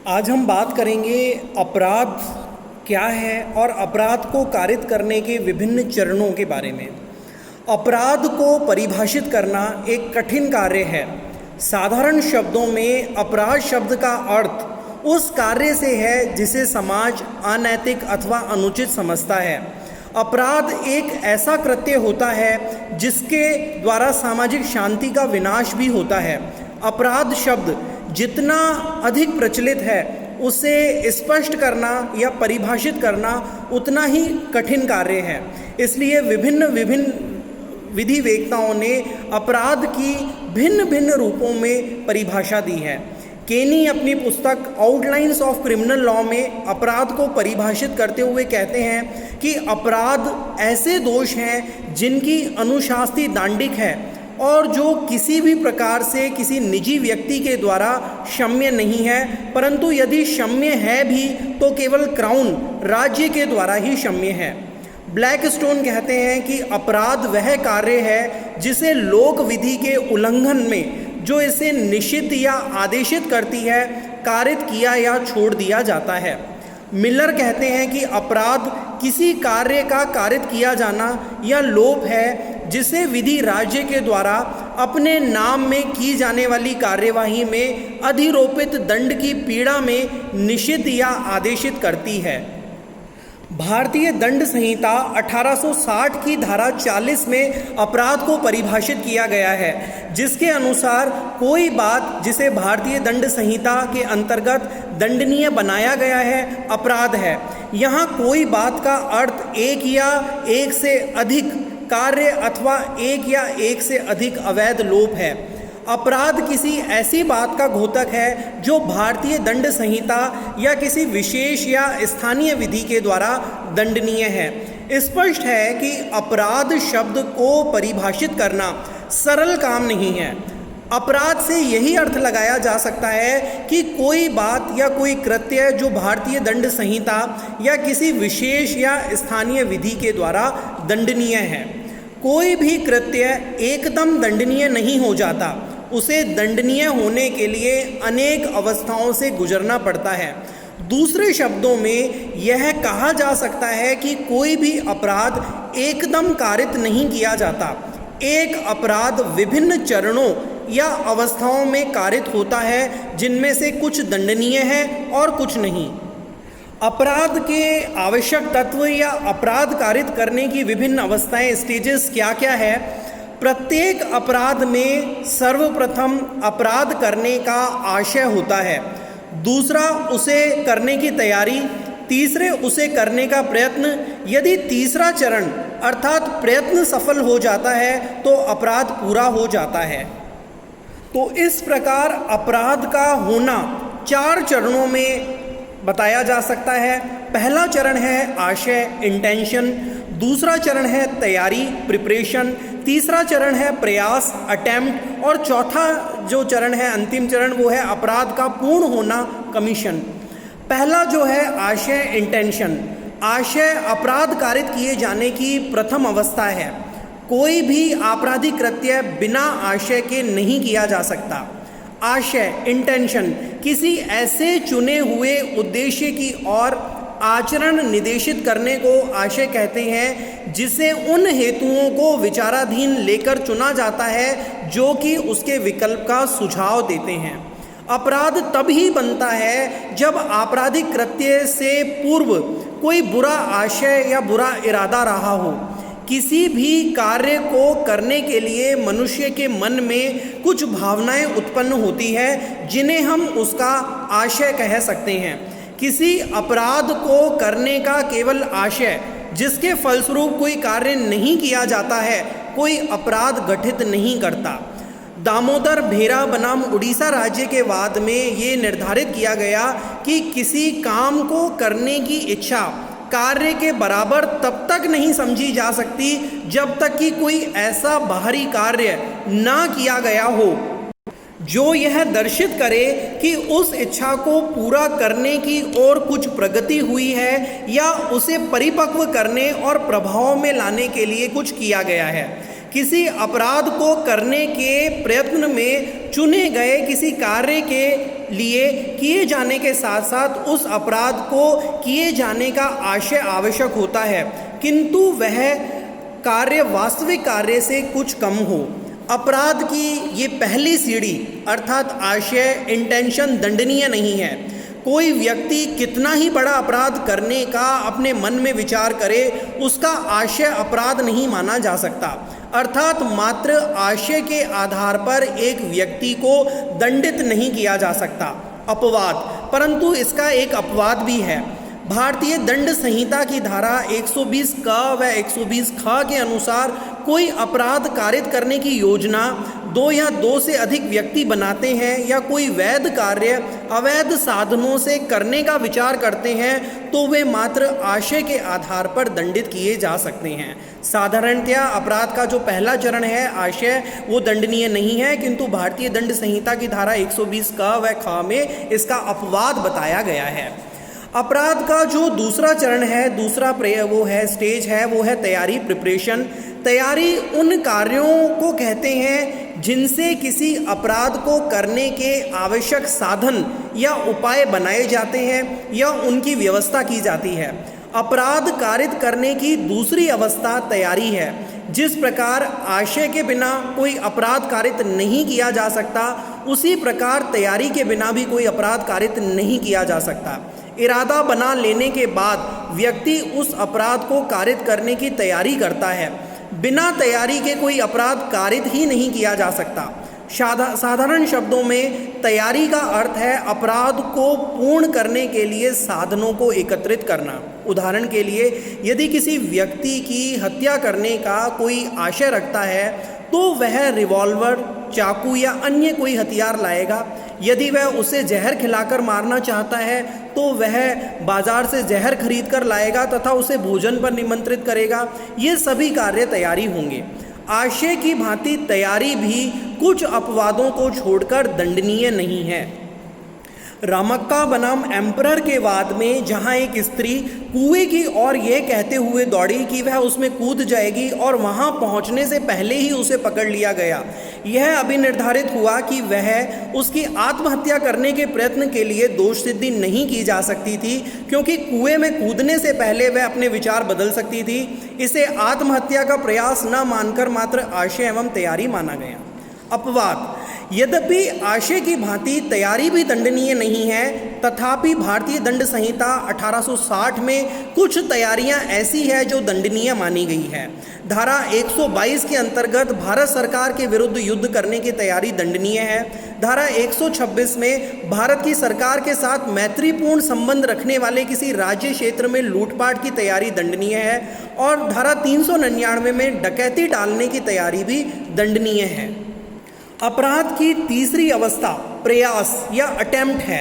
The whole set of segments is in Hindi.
आज हम बात करेंगे अपराध क्या है और अपराध को कारित करने के विभिन्न चरणों के बारे में। अपराध को परिभाषित करना एक कठिन कार्य है। साधारण शब्दों में अपराध शब्द का अर्थ उस कार्य से है जिसे समाज अनैतिक अथवा अनुचित समझता है। अपराध एक ऐसा कृत्य होता है जिसके द्वारा सामाजिक शांति का विनाश भी होता है। अपराध शब्द जितना अधिक प्रचलित है उसे स्पष्ट करना या परिभाषित करना उतना ही कठिन कार्य है। इसलिए विभिन्न विधि वेत्ताओं ने अपराध की भिन्न भिन्न रूपों में परिभाषा दी है। केनी अपनी पुस्तक आउटलाइंस ऑफ क्रिमिनल लॉ में अपराध को परिभाषित करते हुए कहते हैं कि अपराध ऐसे दोष हैं जिनकी अनुशास्ति दांडिक है और जो किसी भी प्रकार से किसी निजी व्यक्ति के द्वारा क्षम्य नहीं है, परंतु यदि क्षम्य है भी तो केवल क्राउन राज्य के द्वारा ही क्षम्य है। ब्लैकस्टोन कहते हैं कि अपराध वह कार्य है जिसे लोक विधि के उल्लंघन में जो इसे निषिद्ध या आदेशित करती है कारित किया या छोड़ दिया जाता है। मिलर कहते हैं कि अपराध किसी कार्य का कारित किया जाना या लोप है जिसे विधि राज्य के द्वारा अपने नाम में की जाने वाली कार्यवाही में अधिरोपित दंड की पीड़ा में निषिद्ध या आदेशित करती है। भारतीय दंड संहिता 1860 की धारा 40 में अपराध को परिभाषित किया गया है, जिसके अनुसार कोई बात जिसे भारतीय दंड संहिता के अंतर्गत दंडनीय बनाया गया है अपराध है। यहाँ कोई बात का अर्थ एक या एक से अधिक कार्य अथवा एक या एक से अधिक अवैध लोप है। अपराध किसी ऐसी बात का घोतक है जो भारतीय दंड संहिता या किसी विशेष या स्थानीय विधि के द्वारा दंडनीय है। स्पष्ट है कि अपराध शब्द को परिभाषित करना सरल काम नहीं है। अपराध से यही अर्थ लगाया जा सकता है कि कोई बात या कोई कृत्य जो भारतीय दंड संहिता या किसी विशेष या स्थानीय विधि के द्वारा दंडनीय है। कोई भी कृत्य एकदम दंडनीय नहीं हो जाता, उसे दंडनीय होने के लिए अनेक अवस्थाओं से गुजरना पड़ता है। दूसरे शब्दों में यह कहा जा सकता है कि कोई भी अपराध एकदम कारित नहीं किया जाता। एक अपराध विभिन्न चरणों या अवस्थाओं में कारित होता है, जिनमें से कुछ दंडनीय है और कुछ नहीं। अपराध के आवश्यक तत्व या अपराध कारित करने की विभिन्न अवस्थाएं, स्टेजेस क्या क्या है। प्रत्येक अपराध में सर्वप्रथम अपराध करने का आशय होता है, दूसरा उसे करने की तैयारी, तीसरे उसे करने का प्रयत्न। यदि तीसरा चरण अर्थात प्रयत्न सफल हो जाता है तो अपराध पूरा हो जाता है। तो इस प्रकार अपराध का होना 4 चरणों में बताया जा सकता है। पहला चरण है आशय, इंटेंशन। दूसरा चरण है तैयारी, प्रिपरेशन। तीसरा चरण है प्रयास, अटेम्प्ट। और चौथा जो चरण है, अंतिम चरण, वो है अपराध का पूर्ण होना, कमीशन। पहला जो है आशय, इंटेंशन। आशय अपराध कारित किए जाने की प्रथम अवस्था है। कोई भी आपराधिक कृत्य बिना आशय के नहीं किया जा सकता। आशय, इंटेंशन, किसी ऐसे चुने हुए उद्देश्य की ओर आचरण निर्देशित करने को आशय कहते हैं जिसे उन हेतुओं को विचाराधीन लेकर चुना जाता है जो कि उसके विकल्प का सुझाव देते हैं। अपराध तभी बनता है जब आपराधिक कृत्य से पूर्व कोई बुरा आशय या बुरा इरादा रहा हो। किसी भी कार्य को करने के लिए मनुष्य के मन में कुछ भावनाएं उत्पन्न होती है जिन्हें हम उसका आशय कह सकते हैं। किसी अपराध को करने का केवल आशय जिसके फलस्वरूप कोई कार्य नहीं किया जाता है कोई अपराध गठित नहीं करता। दामोदर भेरा बनाम उड़ीसा राज्य के वाद में ये निर्धारित किया गया कि किसी काम को करने की इच्छा कार्य के बराबर तब तक नहीं समझी जा सकती जब तक कि कोई ऐसा बाहरी कार्य ना किया गया हो जो यह दर्शित करे कि उस इच्छा को पूरा करने की ओर कुछ प्रगति हुई है या उसे परिपक्व करने और प्रभाव में लाने के लिए कुछ किया गया है। किसी अपराध को करने के प्रयत्न में चुने गए किसी कार्य के लिए किए जाने के साथ साथ उस अपराध को किए जाने का आशय आवश्यक होता है, किंतु वह कार्य वास्तविक कार्य से कुछ कम हो। अपराध की ये पहली सीढ़ी अर्थात आशय, इंटेंशन दंडनीय नहीं है। कोई व्यक्ति कितना ही बड़ा अपराध करने का अपने मन में विचार करे, उसका आशय अपराध नहीं माना जा सकता। अर्थात मात्र आशय के आधार पर एक व्यक्ति को दंडित नहीं किया जा सकता। अपवाद, परंतु इसका एक अपवाद भी है। भारतीय दंड संहिता की धारा 120 क व 120 ख के अनुसार कोई अपराध कारित करने की योजना दो या दो से अधिक व्यक्ति बनाते हैं या कोई वैध कार्य अवैध साधनों से करने का विचार करते हैं तो वे मात्र आशय के आधार पर दंडित किए जा सकते हैं। साधारणतया अपराध का जो पहला चरण है आशय, वो दंडनीय नहीं है, किंतु भारतीय दंड संहिता की धारा 120 क व ख में इसका अपवाद बताया गया है। अपराध का जो दूसरा चरण है, दूसरा स्टेज है, वो है तैयारी, प्रिपरेशन। तैयारी उन कार्यों को कहते हैं जिनसे किसी अपराध को करने के आवश्यक साधन या उपाय बनाए जाते हैं या उनकी व्यवस्था की जाती है। अपराध कारित करने की दूसरी अवस्था तैयारी है। जिस प्रकार आशय के बिना कोई अपराध कारित नहीं किया जा सकता, उसी प्रकार तैयारी के बिना भी कोई अपराध कारित नहीं किया जा सकता। इरादा बना लेने के बाद व्यक्ति उस अपराध को कारित करने की तैयारी करता है। बिना तैयारी के कोई अपराध कारित ही नहीं किया जा सकता। साधारण शब्दों में तैयारी का अर्थ है अपराध को पूर्ण करने के लिए साधनों को एकत्रित करना। उदाहरण के लिए, यदि किसी व्यक्ति की हत्या करने का कोई आशय रखता है तो वह रिवॉल्वर, चाकू या अन्य कोई हथियार लाएगा। यदि वह उसे जहर खिलाकर मारना चाहता है तो वह बाजार से जहर खरीद कर लाएगा तथा उसे भोजन पर निमंत्रित करेगा। ये सभी कार्य तैयारी होंगे। आशय की भांति तैयारी भी कुछ अपवादों को छोड़कर दंडनीय नहीं है। रामक्का बनाम एम्परर के वाद में जहां एक स्त्री कुएं की ओर यह कहते हुए दौड़ी कि वह उसमें कूद जाएगी और वहां पहुंचने से पहले ही उसे पकड़ लिया गया, यह अभी निर्धारित हुआ कि वह उसकी आत्महत्या करने के प्रयत्न के लिए दोष सिद्धि नहीं की जा सकती थी, क्योंकि कुएं में कूदने से पहले वह अपने विचार बदल सकती थी। इसे आत्महत्या का प्रयास न मानकर मात्र आशय एवं तैयारी माना गया। अपवाद, यद्यपि आशय की भांति तैयारी भी दंडनीय नहीं है, तथापि भारतीय दंड संहिता 1860 में कुछ तैयारियां ऐसी है जो दंडनीय मानी गई है। धारा 122 के अंतर्गत भारत सरकार के विरुद्ध युद्ध करने की तैयारी दंडनीय है। धारा 126 में भारत की सरकार के साथ मैत्रीपूर्ण संबंध रखने वाले किसी राज्य क्षेत्र में लूटपाट की तैयारी दंडनीय है और धारा 399 में डकैती डालने की तैयारी भी दंडनीय है। अपराध की तीसरी अवस्था प्रयास या अटेम्प्ट है।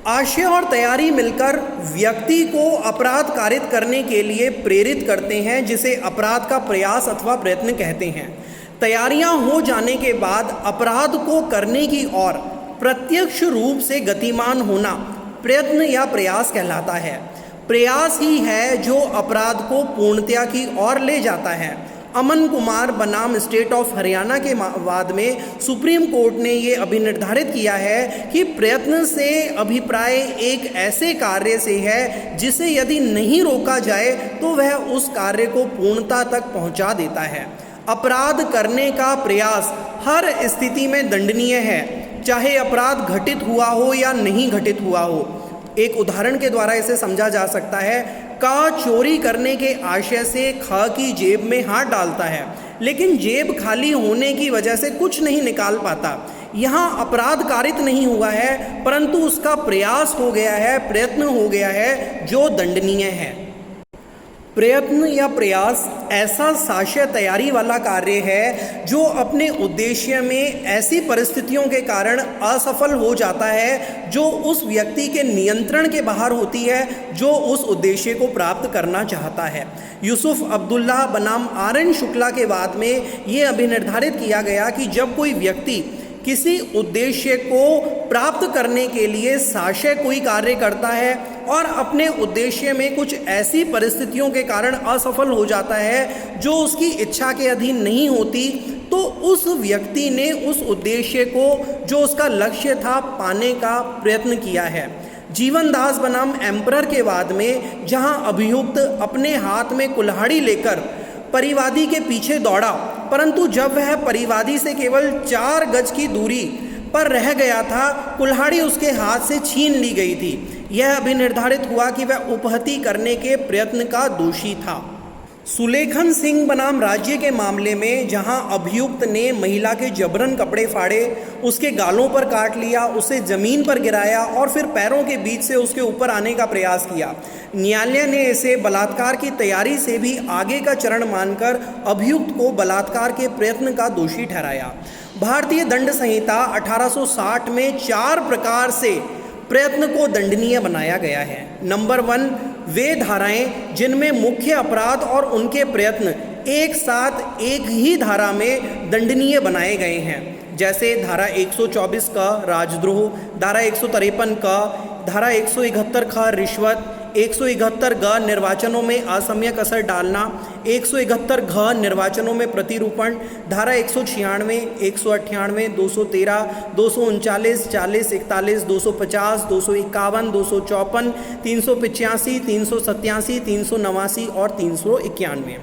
आशय और तैयारी मिलकर व्यक्ति को अपराध कारित करने के लिए प्रेरित करते हैं, जिसे अपराध का प्रयास अथवा प्रयत्न कहते हैं। तैयारियां हो जाने के बाद अपराध को करने की ओर प्रत्यक्ष रूप से गतिमान होना प्रयत्न या प्रयास कहलाता है। प्रयास ही है जो अपराध को पूर्णतया की ओर ले जाता है। अमन कुमार बनाम स्टेट ऑफ हरियाणा के वाद में सुप्रीम कोर्ट ने ये अभिनिर्धारित किया है कि प्रयत्न से अभिप्राय एक ऐसे कार्य से है जिसे यदि नहीं रोका जाए तो वह उस कार्य को पूर्णता तक पहुंचा देता है। अपराध करने का प्रयास हर स्थिति में दंडनीय है, चाहे अपराध घटित हुआ हो या नहीं घटित हुआ हो। एक उदाहरण के द्वारा इसे समझा जा सकता है। का चोरी करने के आशय से ख की जेब में हाथ डालता है, लेकिन जेब खाली होने की वजह से कुछ नहीं निकाल पाता। यहाँ अपराध कारित नहीं हुआ है, परंतु उसका प्रयास हो गया है, प्रयत्न हो गया है, जो दंडनीय है। प्रयत्न या प्रयास ऐसा साक्ष्य तैयारी वाला कार्य है जो अपने उद्देश्य में ऐसी परिस्थितियों के कारण असफल हो जाता है जो उस व्यक्ति के नियंत्रण के बाहर होती है जो उस उद्देश्य को प्राप्त करना चाहता है। यूसुफ अब्दुल्ला बनाम आर.एन. शुक्ला के वाद में ये अभिनिर्धारित किया गया कि जब कोई व्यक्ति किसी उद्देश्य को प्राप्त करने के लिए साक्ष्य कोई कार्य करता है और अपने उद्देश्य में कुछ ऐसी परिस्थितियों के कारण असफल हो जाता है जो उसकी इच्छा के अधीन नहीं होती, तो उस व्यक्ति ने उस उद्देश्य को, जो उसका लक्ष्य था, पाने का प्रयत्न किया है। जीवनदास बनाम एम्परर के वाद में जहां अभियुक्त अपने हाथ में कुल्हाड़ी लेकर परिवादी के पीछे दौड़ा, परंतु जब वह परिवादी से केवल 4 गज की दूरी पर रह गया था, कुल्हाड़ी उसके हाथ से छीन ली गई थी। यह अभी निर्धारित हुआ कि वह उपहति करने के प्रयत्न का दोषी था। सुलेखन सिंह बनाम राज्य के मामले में जहां अभियुक्त ने महिला के जबरन कपड़े फाड़े, उसके गालों पर काट लिया, उसे जमीन पर गिराया और फिर पैरों के बीच से उसके ऊपर आने का प्रयास किया, न्यायालय ने इसे बलात्कार की तैयारी से भी आगे का चरण मानकर अभियुक्त को बलात्कार के प्रयत्न का दोषी ठहराया। भारतीय दंड संहिता 1860 में 4 प्रकार से प्रयत्न को दंडनीय बनाया गया है। नंबर 1, वे धाराएं जिनमें मुख्य अपराध और उनके प्रयत्न एक साथ एक ही धारा में दंडनीय बनाए गए हैं, जैसे धारा 124 का राजद्रोह, धारा 153 का, धारा 171 का रिश्वत, 171 ग निर्वाचनों में असम्यक असर डालना, 171 घ निर्वाचनों में प्रतिरूपण, धारा 196, 198, 213, 239, 40, 41, 250, 251, 254, 385, 387, 389 और 391।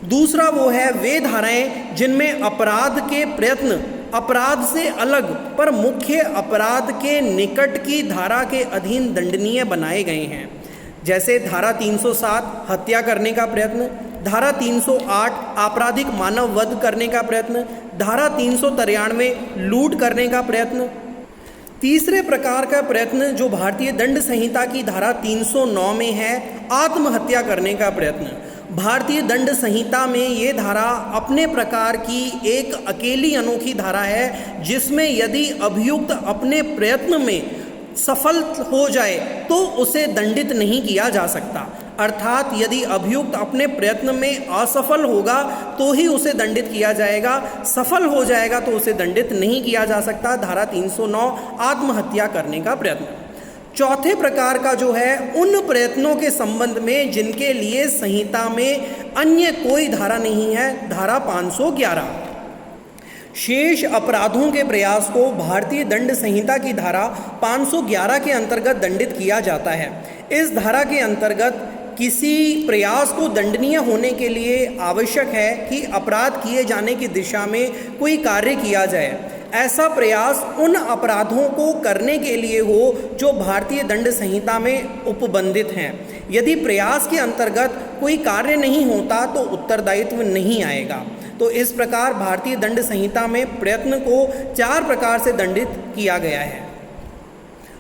दूसरा वो है वे धाराएं जिनमें अपराध के प्रयत्न अपराध से अलग पर मुख्य अपराध के निकट की धारा के अधीन दंडनीय बनाए गए हैं, जैसे धारा 307 हत्या करने का प्रयत्न, धारा 308 आपराधिक मानव वध करने का प्रयत्न, धारा 393 लूट करने का प्रयत्न। तीसरे प्रकार का प्रयत्न जो भारतीय दंड संहिता की धारा 309 में है, आत्महत्या करने का प्रयत्न। भारतीय दंड संहिता में ये धारा अपने प्रकार की एक अकेली अनोखी धारा है, जिसमें यदि अभियुक्त अपने प्रयत्न में सफल हो जाए तो उसे दंडित नहीं किया जा सकता, अर्थात यदि अभियुक्त अपने प्रयत्न में असफल होगा तो ही उसे दंडित किया जाएगा, सफल हो जाएगा तो उसे दंडित नहीं किया जा सकता। धारा 309 आत्महत्या करने का प्रयत्न। चौथे प्रकार का जो है उन प्रयत्नों के संबंध में जिनके लिए संहिता में अन्य कोई धारा नहीं है, धारा 511। शेष अपराधों के प्रयास को भारतीय दंड संहिता की धारा 511 के अंतर्गत दंडित किया जाता है। इस धारा के अंतर्गत किसी प्रयास को दंडनीय होने के लिए आवश्यक है कि अपराध किए जाने की दिशा में कोई कार्य किया जाए। ऐसा प्रयास उन अपराधों को करने के लिए हो जो भारतीय दंड संहिता में उपबंधित हैं। यदि प्रयास के अंतर्गत कोई कार्य नहीं होता तो उत्तरदायित्व नहीं आएगा। तो इस प्रकार भारतीय दंड संहिता में प्रयत्न को 4 प्रकार से दंडित किया गया है।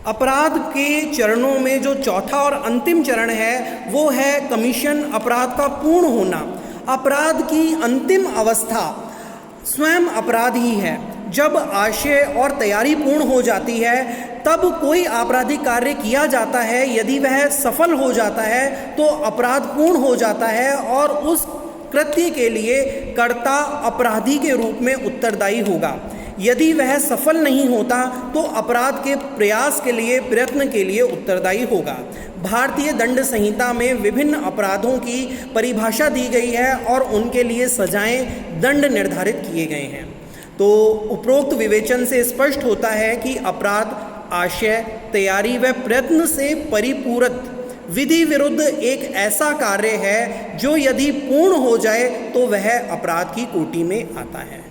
अपराध के चरणों में जो चौथा और अंतिम चरण है वो है कमीशन, अपराध का पूर्ण होना। अपराध की अंतिम अवस्था स्वयं अपराध ही है। जब आशय और तैयारी पूर्ण हो जाती है तब कोई आपराधिक कार्य किया जाता है। यदि वह सफल हो जाता है तो अपराध पूर्ण हो जाता है और उस कृत्य के लिए कर्ता अपराधी के रूप में उत्तरदायी होगा। यदि वह सफल नहीं होता तो अपराध के प्रयास के लिए, प्रयत्न के लिए उत्तरदायी होगा। भारतीय दंड संहिता में विभिन्न अपराधों की परिभाषा दी गई है और उनके लिए सजाएं, दंड निर्धारित किए गए हैं। तो उपरोक्त विवेचन से स्पष्ट होता है कि अपराध आशय, तैयारी व प्रयत्न से परिपूरक विधि विरुद्ध एक ऐसा कार्य है जो यदि पूर्ण हो जाए तो वह अपराध की कोटि में आता है।